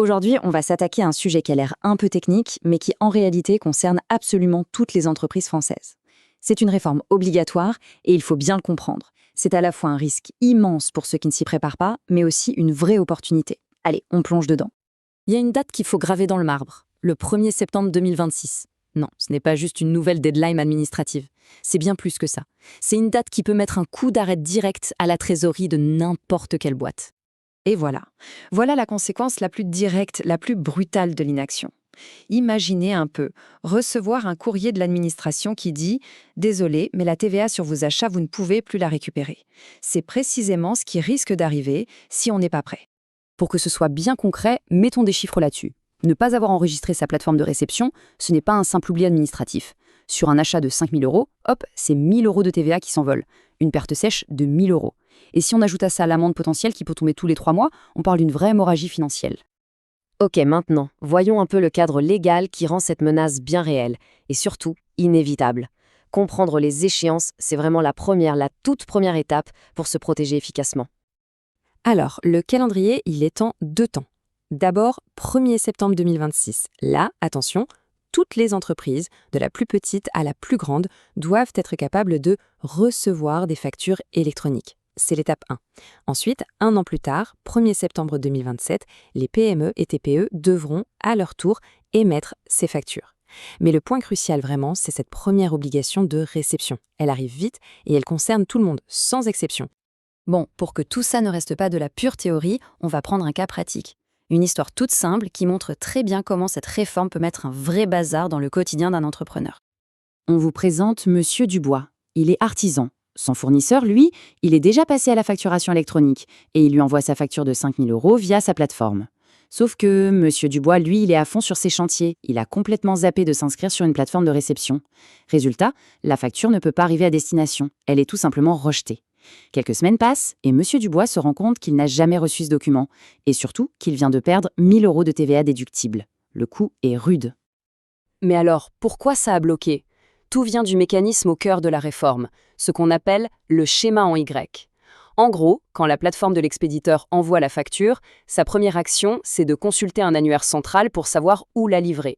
Aujourd'hui, on va s'attaquer à un sujet qui a l'air un peu technique, mais qui en réalité concerne absolument toutes les entreprises françaises. C'est une réforme obligatoire et il faut bien le comprendre. C'est à la fois un risque immense pour ceux qui ne s'y préparent pas, mais aussi une vraie opportunité. Allez, on plonge dedans. Il y a une date qu'il faut graver dans le marbre, le 1er septembre 2026. Non, ce n'est pas juste une nouvelle deadline administrative. C'est bien plus que ça. C'est une date qui peut mettre un coup d'arrêt direct à la trésorerie de n'importe quelle boîte. Et voilà. Voilà la conséquence la plus directe, la plus brutale de l'inaction. Imaginez un peu, recevoir un courrier de l'administration qui dit « Désolé, mais la TVA sur vos achats, vous ne pouvez plus la récupérer ». C'est précisément ce qui risque d'arriver si on n'est pas prêt. Pour que ce soit bien concret, mettons des chiffres là-dessus. Ne pas avoir enregistré sa plateforme de réception, ce n'est pas un simple oubli administratif. Sur un achat de 5 000 €, hop, c'est 1 000 € de TVA qui s'envolent. Une perte sèche de 1 000 €. Et si on ajoute à ça l'amende potentielle qui peut tomber tous les 3 mois, on parle d'une vraie hémorragie financière. Ok, maintenant, voyons un peu le cadre légal qui rend cette menace bien réelle, et surtout, inévitable. Comprendre les échéances, c'est vraiment la toute première étape pour se protéger efficacement. Alors, le calendrier, il est en 2 temps. D'abord, 1er septembre 2026. Là, attention, toutes les entreprises, de la plus petite à la plus grande, doivent être capables de recevoir des factures électroniques. C'est l'étape 1. Ensuite, 1 an plus tard, 1er septembre 2027, les PME et TPE devront, à leur tour, émettre ces factures. Mais le point crucial vraiment, c'est cette première obligation de réception. Elle arrive vite et elle concerne tout le monde, sans exception. Bon, pour que tout ça ne reste pas de la pure théorie, on va prendre un cas pratique. Une histoire toute simple qui montre très bien comment cette réforme peut mettre un vrai bazar dans le quotidien d'un entrepreneur. On vous présente Monsieur Dubois. Il est artisan. Son fournisseur, lui, il est déjà passé à la facturation électronique et il lui envoie sa facture de 5 000 € via sa plateforme. Sauf que Monsieur Dubois, lui, il est à fond sur ses chantiers. Il a complètement zappé de s'inscrire sur une plateforme de réception. Résultat, la facture ne peut pas arriver à destination. Elle est tout simplement rejetée. Quelques semaines passent et Monsieur Dubois se rend compte qu'il n'a jamais reçu ce document et surtout qu'il vient de perdre 1 000 € de TVA déductible. Le coup est rude. Mais alors, pourquoi ça a bloqué ? Tout vient du mécanisme au cœur de la réforme, ce qu'on appelle le schéma en Y. En gros, quand la plateforme de l'expéditeur envoie la facture, sa première action, c'est de consulter un annuaire central pour savoir où la livrer.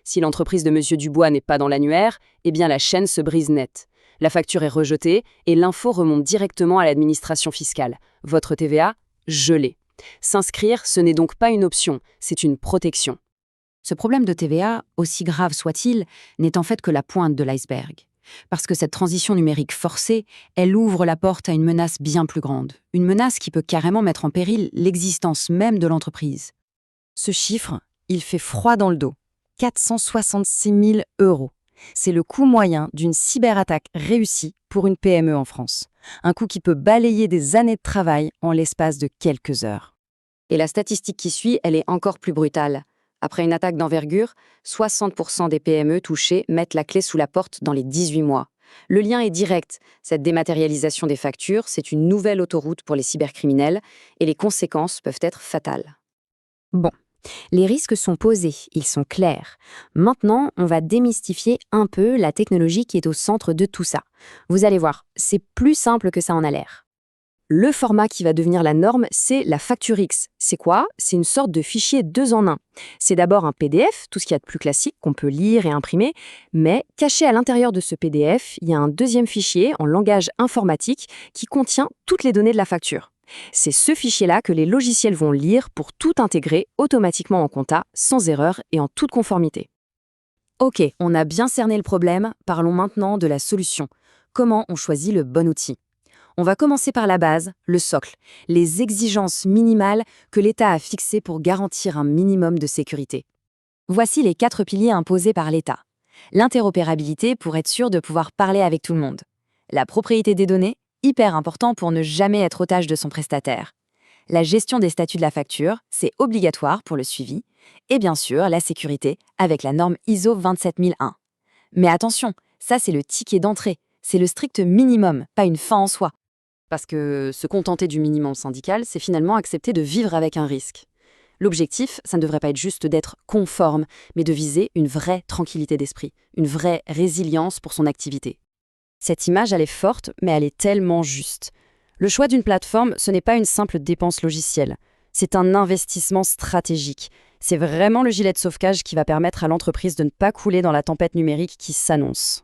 Si l'entreprise de Monsieur Dubois n'est pas dans l'annuaire, eh bien la chaîne se brise net. La facture est rejetée et l'info remonte directement à l'administration fiscale. Votre TVA, gelée. S'inscrire, ce n'est donc pas une option, c'est une protection. Ce problème de TVA, aussi grave soit-il, n'est en fait que la pointe de l'iceberg. Parce que cette transition numérique forcée, elle ouvre la porte à une menace bien plus grande. Une menace qui peut carrément mettre en péril l'existence même de l'entreprise. Ce chiffre, il fait froid dans le dos. 466 000 €. C'est le coût moyen d'une cyberattaque réussie pour une PME en France. Un coût qui peut balayer des années de travail en l'espace de quelques heures. Et la statistique qui suit, elle est encore plus brutale. Après une attaque d'envergure, 60% des PME touchées mettent la clé sous la porte dans les 18 mois. Le lien est direct. Cette dématérialisation des factures, c'est une nouvelle autoroute pour les cybercriminels et les conséquences peuvent être fatales. Bon, les risques sont posés, ils sont clairs. Maintenant, on va démystifier un peu la technologie qui est au centre de tout ça. Vous allez voir, c'est plus simple que ça en a l'air. Le format qui va devenir la norme, c'est la facture X. C'est quoi ? C'est une sorte de fichier 2 en 1. C'est d'abord un PDF, tout ce qu'il y a de plus classique qu'on peut lire et imprimer, mais caché à l'intérieur de ce PDF, il y a un deuxième fichier en langage informatique qui contient toutes les données de la facture. C'est ce fichier-là que les logiciels vont lire pour tout intégrer automatiquement en compta, sans erreur et en toute conformité. Ok, on a bien cerné le problème, parlons maintenant de la solution. Comment on choisit le bon outil ? On va commencer par la base, le socle, les exigences minimales que l'État a fixées pour garantir un minimum de sécurité. Voici les 4 piliers imposés par l'État. L'interopérabilité pour être sûr de pouvoir parler avec tout le monde. La propriété des données, hyper important pour ne jamais être otage de son prestataire. La gestion des statuts de la facture, c'est obligatoire pour le suivi. Et bien sûr, la sécurité avec la norme ISO 27001. Mais attention, ça c'est le ticket d'entrée. C'est le strict minimum, pas une fin en soi. Parce que se contenter du minimum syndical, c'est finalement accepter de vivre avec un risque. L'objectif, ça ne devrait pas être juste d'être conforme, mais de viser une vraie tranquillité d'esprit, une vraie résilience pour son activité. Cette image, elle est forte, mais elle est tellement juste. Le choix d'une plateforme, ce n'est pas une simple dépense logicielle. C'est un investissement stratégique. C'est vraiment le gilet de sauvetage qui va permettre à l'entreprise de ne pas couler dans la tempête numérique qui s'annonce.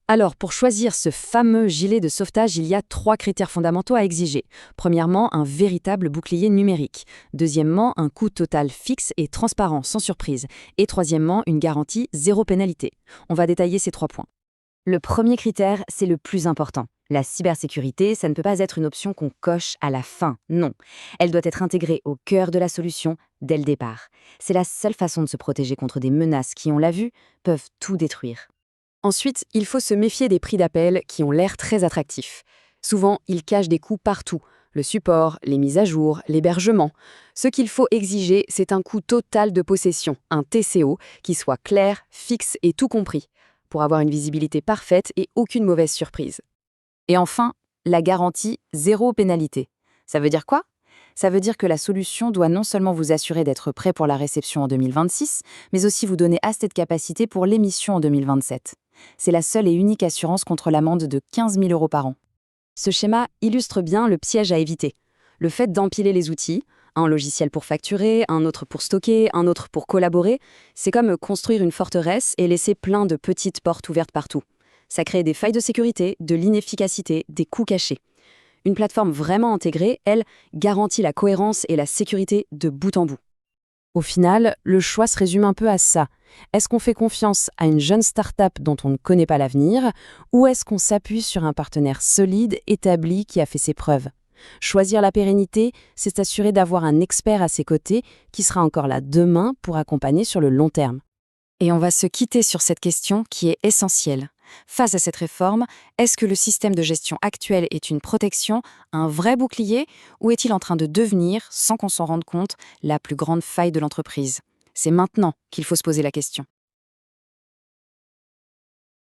Alors, pour choisir ce fameux gilet de sauvetage, il y a 3 critères fondamentaux à exiger. Premièrement, un véritable bouclier numérique. Deuxièmement, un coût total fixe et transparent, sans surprise. Et troisièmement, une garantie zéro pénalité. On va détailler ces 3 points. Le premier critère, c'est le plus important. La cybersécurité, ça ne peut pas être une option qu'on coche à la fin, non. Elle doit être intégrée au cœur de la solution dès le départ. C'est la seule façon de se protéger contre des menaces qui, on l'a vu, peuvent tout détruire. Ensuite, il faut se méfier des prix d'appel qui ont l'air très attractifs. Souvent, ils cachent des coûts partout. Le support, les mises à jour, l'hébergement. Ce qu'il faut exiger, c'est un coût total de possession, un TCO, qui soit clair, fixe et tout compris, pour avoir une visibilité parfaite et aucune mauvaise surprise. Et enfin, la garantie zéro pénalité. Ça veut dire quoi? Ça veut dire que la solution doit non seulement vous assurer d'être prêt pour la réception en 2026, mais aussi vous donner assez de capacité pour l'émission en 2027. C'est la seule et unique assurance contre l'amende de 15 000 € par an. Ce schéma illustre bien le piège à éviter. Le fait d'empiler les outils, un logiciel pour facturer, un autre pour stocker, un autre pour collaborer, c'est comme construire une forteresse et laisser plein de petites portes ouvertes partout. Ça crée des failles de sécurité, de l'inefficacité, des coûts cachés. Une plateforme vraiment intégrée, elle, garantit la cohérence et la sécurité de bout en bout. Au final, le choix se résume un peu à ça. Est-ce qu'on fait confiance à une jeune start-up dont on ne connaît pas l'avenir, ou est-ce qu'on s'appuie sur un partenaire solide, établi, qui a fait ses preuves? Choisir la pérennité, c'est s'assurer d'avoir un expert à ses côtés qui sera encore là demain pour accompagner sur le long terme. Et on va se quitter sur cette question qui est essentielle. Face à cette réforme, est-ce que le système de gestion actuel est une protection, un vrai bouclier, ou est-il en train de devenir, sans qu'on s'en rende compte, la plus grande faille de l'entreprise? C'est maintenant qu'il faut se poser la question.